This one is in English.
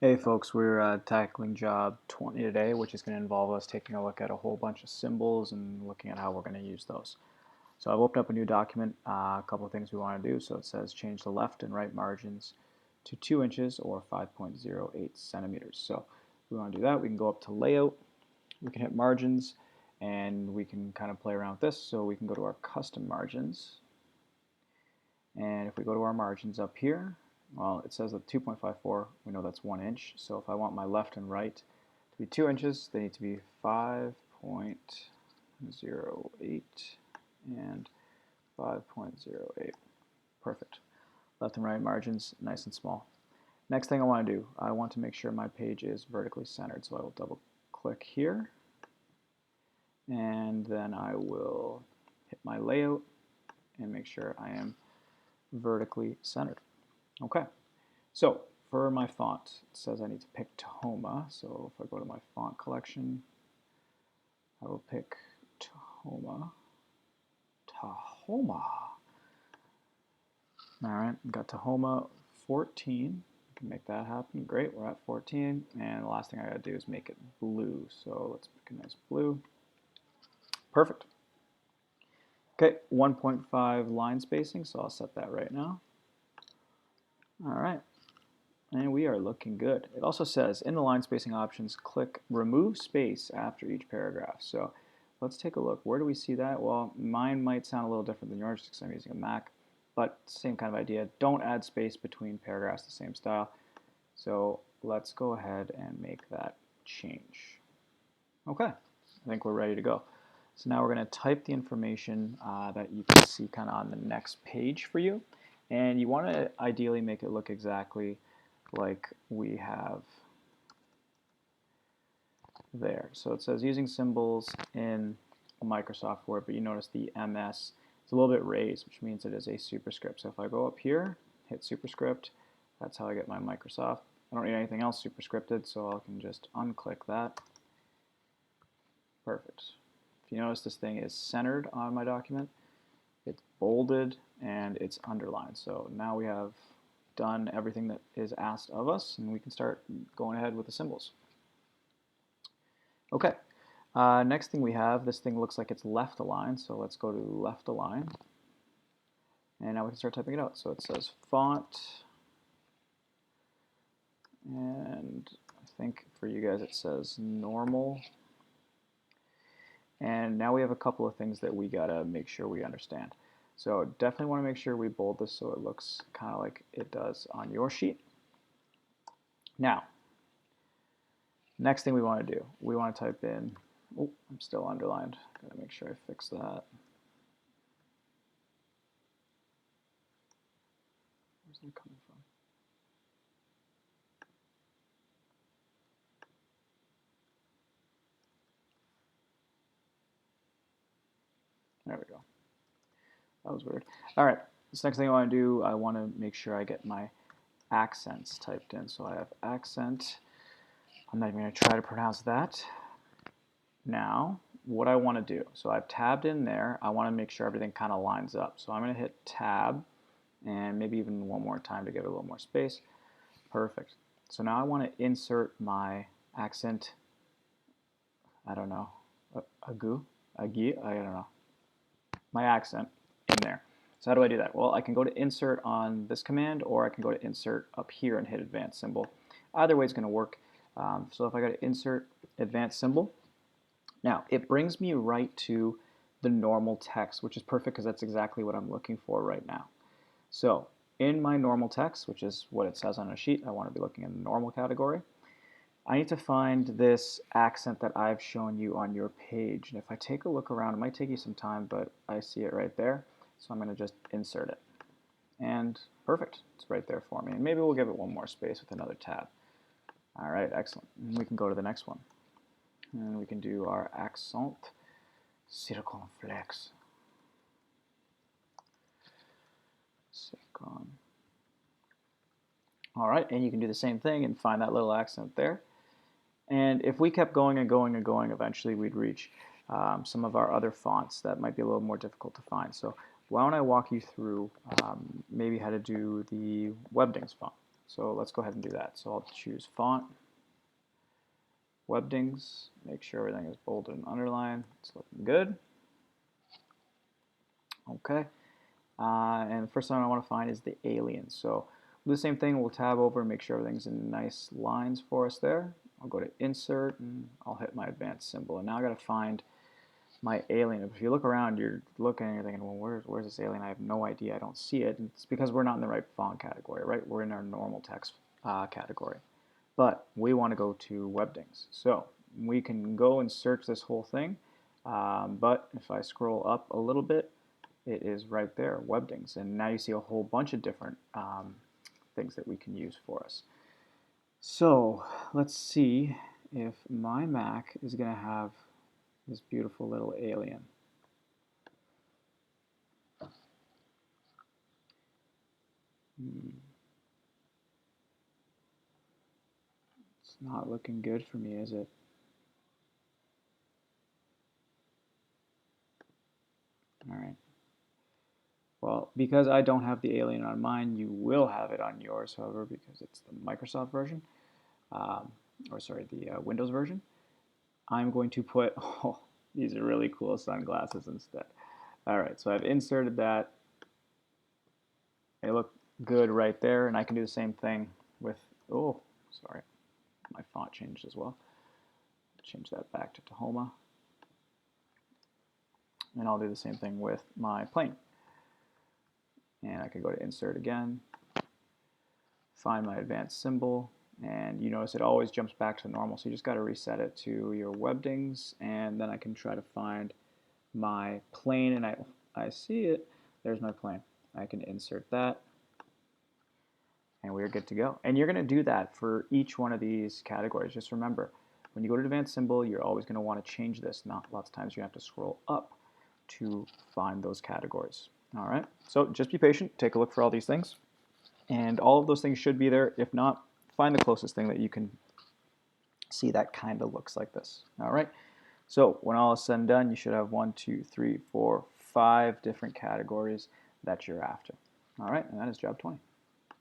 Hey folks, we're tackling job 20 today, which is going to involve us taking a look at a whole bunch of symbols and looking at how we're going to use those. So I've opened up a new document, a couple of things we want to do. So it says change the left and right margins to 2 inches or 5.08 centimeters. So if we want to do that, we can go up to layout, we can hit margins, and we can kind of play around with this. So we can go to our custom margins, and if we go to our margins up here, well, it says that 2.54, we know that's 1 inch. So if I want my left and right to be 2 inches, they need to be 5.08 and 5.08. Perfect. Left and right margins, nice and small. Next thing I want to do, I want to make sure my page is vertically centered. So I will double click here, and then I will hit my layout and make sure I am vertically centered. Okay, so for my font, it says I need to pick Tahoma. So if I go to my font collection, I will pick Tahoma. Tahoma. All right, got Tahoma 14. We can make that happen. Great, we're at 14. And the last thing I gotta do is make it blue. So let's pick a nice blue. Perfect. Okay, 1.5 line spacing, so I'll set that right now. All right. And we are looking good. It also says in the line spacing options, click remove space after each paragraph. So let's take a look. Where do we see that? Well, mine might sound a little different than yours because I'm using a Mac, but same kind of idea. Don't add space between paragraphs, the same style. So let's go ahead and make that change. Okay, I think we're ready to go. So now we're going to type the information that you can see kind of on the next page for you. And you want to ideally make it look exactly like we have there. So it says using symbols in Microsoft Word, but you notice the MS is a little bit raised, which means it is a superscript. So if I go up here, hit superscript, that's how I get my Microsoft. I don't need anything else superscripted, so I can just unclick that. Perfect. If you notice, this thing is centered on my document, it's bolded, and it's underlined. So now we have done everything that is asked of us, and we can start going ahead with the symbols. Okay, next thing we have, this thing looks like it's left aligned, so let's go to left align, and now we can start typing it out. So it says font, and I think for you guys it says normal, and now we have a couple of things that we gotta make sure we understand. So definitely want to make sure we bold this so it looks kind of like it does on your sheet. Now, next thing we want to do, we want to type in, oh, I'm still underlined. Gotta make sure I fix that. Where's that coming from? There we go. That was weird. All right, this next thing I want to do, I want to make sure I get my accents typed in. So I have accent. I'm not even going to try to pronounce that. Now, what I want to do, so I've tabbed in there. I want to make sure everything kind of lines up. So I'm going to hit tab, and maybe even one more time to give it a little more space. Perfect. So now I want to insert my accent, I don't know, agu, agi, I don't know, my accent in there. So how do I do that? Well, I can go to insert on this command, or I can go to insert up here and hit advanced symbol. Either way is going to work. So if I go to insert advanced symbol, now it brings me right to the normal text, which is perfect because that's exactly what I'm looking for right now. So in my normal text, which is what it says on a sheet, I want to be looking in the normal category. I need to find this accent that I've shown you on your page. And if I take a look around, it might take you some time, but I see it right there. So I'm going to just insert it. And perfect, it's right there for me. And maybe we'll give it one more space with another tab. All right, excellent. And we can go to the next one. And we can do our accent circonflexe. All right, and you can do the same thing and find that little accent there. And if we kept going and going and going, eventually we'd reach some of our other fonts that might be a little more difficult to find. So why don't I walk you through maybe how to do the Webdings font. So let's go ahead and do that. So I'll choose font, Webdings, make sure everything is bolded and underlined. It's looking good. Okay. And the first one I want to find is the alien. So we'll do the same thing. We'll tab over and make sure everything's in nice lines for us there. I'll go to Insert and I'll hit my advanced symbol. And now I got to find my alien. If you look around, you're looking and you're thinking, well, where's this alien? I have no idea. I don't see it. And it's because we're not in the right font category, right? We're in our normal text category. But we want to go to Webdings. So we can go and search this whole thing. But if I scroll up a little bit, it is right there, Webdings. And now you see a whole bunch of different things that we can use for us. So let's see if my Mac is going to have this beautiful little alien. It's not looking good for me, is it? All right. Well, because I don't have the alien on mine, you will have it on yours, however, because it's the Microsoft version, or sorry, the Windows version. I'm going to put, oh, these are really cool sunglasses instead. All right, so I've inserted that. They look good right there, and I can do the same thing with, oh, sorry, my font changed as well. Change that back to Tahoma. And I'll do the same thing with my plane. And I can go to Insert again, find my advanced symbol, and you notice it always jumps back to normal, so you just got to reset it to your Webdings, and then I can try to find my plane, and I see it. There's my plane. I can insert that, and we're good to go. And you're going to do that for each one of these categories. Just remember, when you go to advanced symbol, you're always going to want to change this. Not lots of times you have to scroll up to find those categories. All right, so just be patient, take a look for all these things, and all of those things should be there. If not, find the closest thing that you can see that kind of looks like this. All right, so when all is said and done, you should have 1, 2, 3, 4, 5 different categories that you're after. All right, and that is job 20.